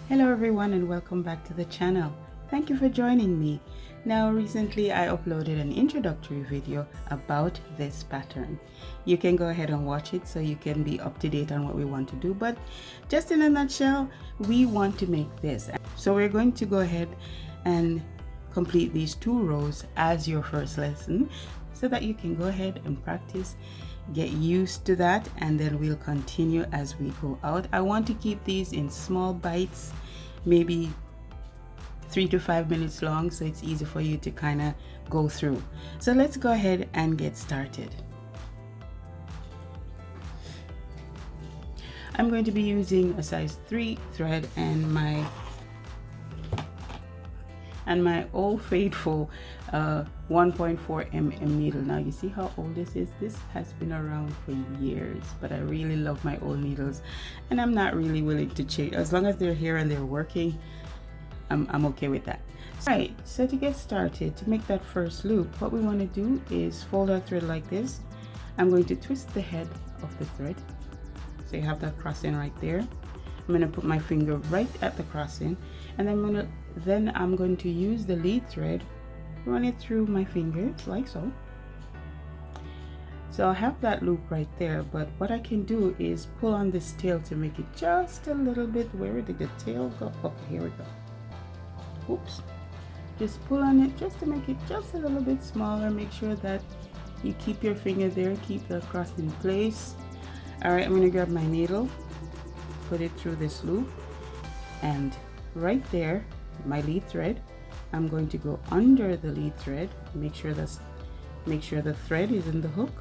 Hello everyone and welcome back to the channel. Thank you for joining me. Now recently I uploaded an introductory video about this pattern. You can go ahead and watch it so you can be up to date on what we want to do, but just in a nutshell, we want to make this. So we're going to go ahead and complete these 2 rows as your first lesson so that you can go ahead and practice, get used to that, and then we'll continue as we go out. I want to keep these in small bites, maybe 3 to 5 minutes long, so it's easy for you to kind of go through. So let's go ahead and get started. I'm going to be using a size 3 thread and my old faithful 1.4 mm needle. Now you see how old this is. This has been around for years, but I really love my old needles and I'm not really willing to change. As long as they're here and they're working, I'm okay with that. Right, so to get started, to make that first loop, what we want to do is fold our thread like this. I'm going to twist the head of the thread, so you have that crossing right there. I'm going to put my finger right at the crossing, and then I'm going to use the lead thread, run it through my finger like so. So I have that loop right there, but what I can do is pull on this tail to make it just a little bit. Where did the tail go? Okay, here we go. Oops. Just pull on it just to make it just a little bit smaller. Make sure that you keep your finger there, keep the cross in place. All right, I'm going to grab my needle, put it through this loop, and right there, my lead thread, I'm going to go under the lead thread. Make sure the thread is in the hook.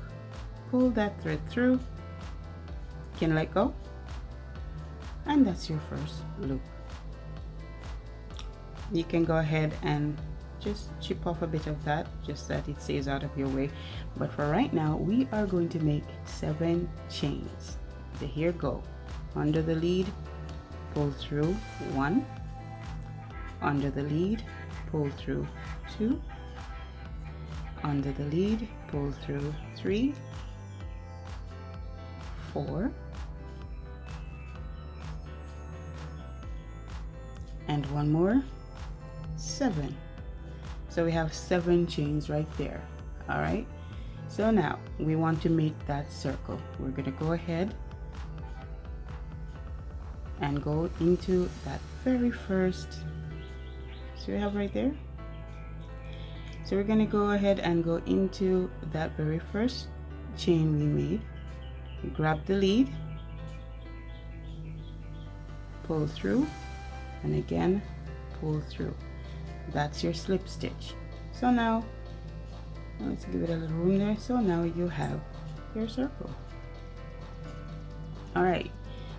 Pull that thread through. You can let go, and that's your first loop. You can go ahead and just chip off a bit of that, just so that it stays out of your way. But for right now, we are going to make 7 chains. So here go. Under the lead, pull through 1. Under the lead, pull through 2. Under the lead, pull through 3, 4, and one more, 7. So we have 7 chains right there. All right, so now we want to make that circle. We're going to go ahead and go into that very first, so we have right there. So we're going to go ahead and go into that very first chain we made. Grab the lead, pull through, and again pull through. That's your slip stitch. So now let's give it a little room there. So now you have your circle. All right,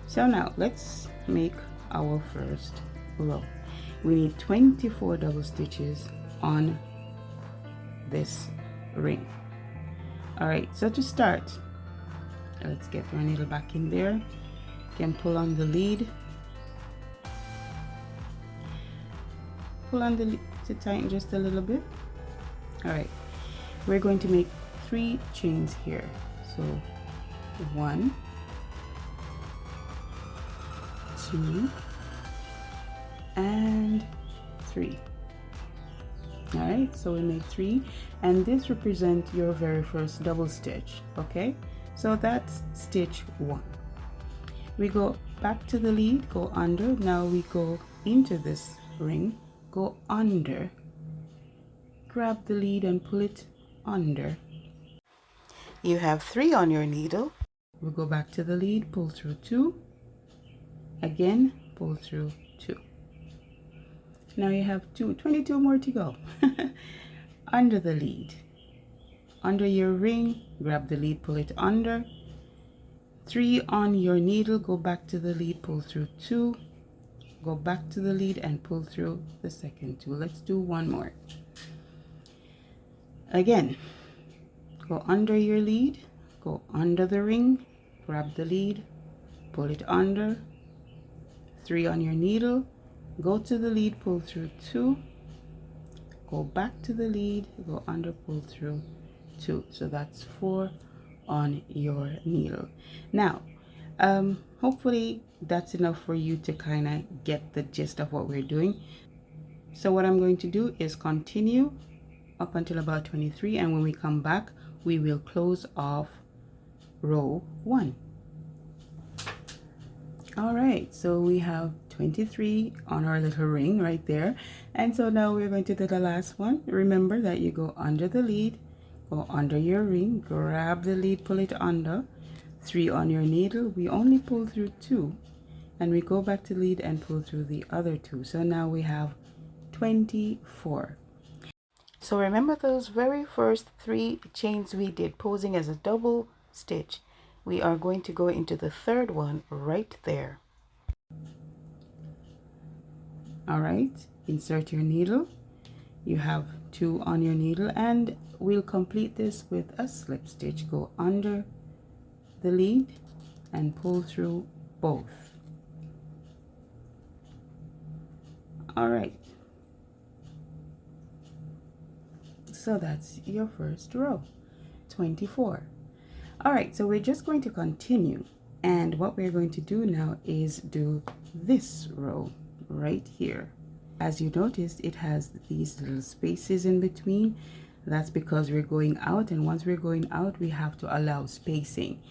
so now let's make our first row. We need 24 double stitches on this ring. All right, so to start, let's get our needle back in there. You can pull on the lead, pull on the lead to tighten just a little bit. All right, we're going to make 3 chains here. So 1, 2, and 3. All right, so we make 3, and this represents your very first double stitch. Okay, so that's stitch 1. We go back to the lead, go under. Now we go into this ring, go under, grab the lead and pull it under. You have 3 on your needle. We'll go back to the lead, pull through 2, again pull through 2. Now you have 22 more to go. Under the lead, under your ring, grab the lead, pull it under. 3 on your needle, go back to the lead, pull through 2, go back to the lead and pull through the second 2. Let's do one more. Again, go under your lead, go under the ring, grab the lead, pull it under. 3 on your needle, go to the lead, pull through 2, go back to the lead, go under, pull through 2. So that's 4 on your needle. Now hopefully that's enough for you to kind of get the gist of what we're doing. So what I'm going to do is continue up until about 23, and when we come back we will close off row 1. All right, so we have 23 on our little ring right there, and so now we're going to do the last one. Remember that you go under the lead, go under your ring, grab the lead, pull it under, 3 on your needle. We only pull through 2, and we go back to lead and pull through the other 2. So now we have 24. So remember those very first 3 chains we did posing as a double stitch. We are going to go into the third one right there. All right, insert your needle. You have 2 on your needle, and we'll complete this with a slip stitch. Go under the lead and pull through both. All right, so that's your first row, 24. All right, so we're just going to continue, and what we're going to do now is do this row right here. As you noticed, it has these little spaces in between. That's because we're going out, and once we're going out we have to allow spacing,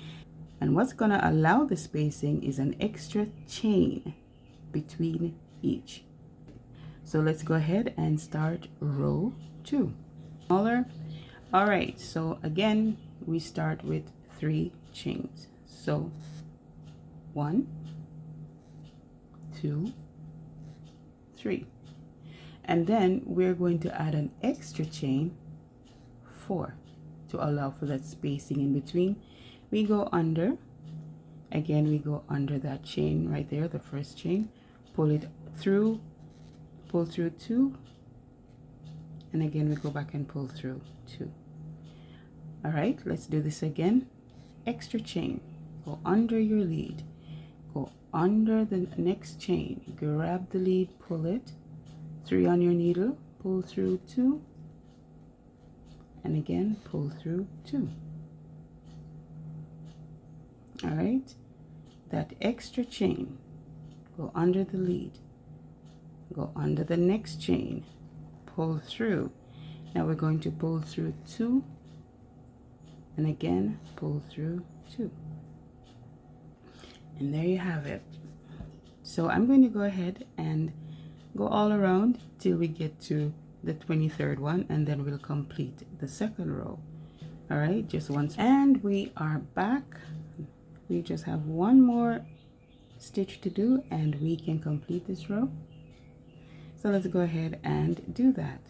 and what's going to allow the spacing is an extra chain between each. So let's go ahead and start row 2. Smaller. All right, so again we start with 3 chains. So 1, 2, 3, and then we're going to add an extra chain, 4, to allow for that spacing in between. We go under, again we go under that chain right there, the first chain, pull it through, pull through 2, and again we go back and pull through 2. All right, let's do this again. Extra chain, go under your lead, go under the next chain, grab the lead, pull it, 3 on your needle, pull through 2, and again pull through 2. All right, that extra chain, go under the lead, go under the next chain, pull through. Now we're going to pull through 2, and again pull through 2, and there you have it. So I'm going to go ahead and go all around till we get to the 23rd one, and then we'll complete the second row. All right, just once, and we are back. We just have one more stitch to do and we can complete this row. So let's go ahead and do that.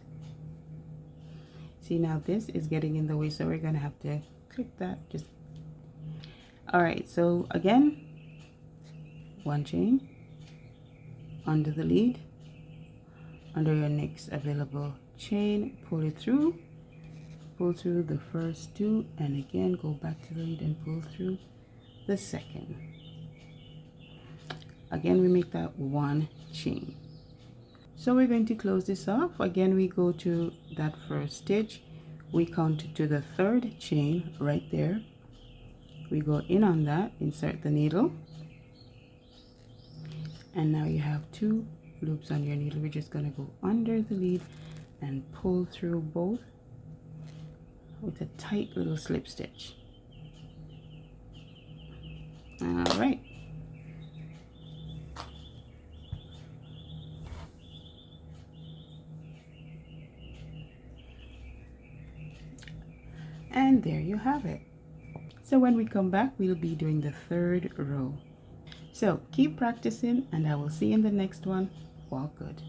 See, now this is getting in the way, so we're gonna have to click that. Just all right, so again, 1 chain under the lead, under your next available chain, pull it through, pull through the first 2, and again go back to the lead and pull through the second. Again we make that 1 chain. So we're going to close this off. Again we go to that first stitch, we count to the 3rd chain right there, we go in on that, insert the needle, and now you have 2 loops on your needle. We're just going to go under the lead and pull through both with a tight little slip stitch. All right, and there you have it. So when we come back, we'll be doing the 3rd row. So keep practicing, and I will see you in the next one. Walk good.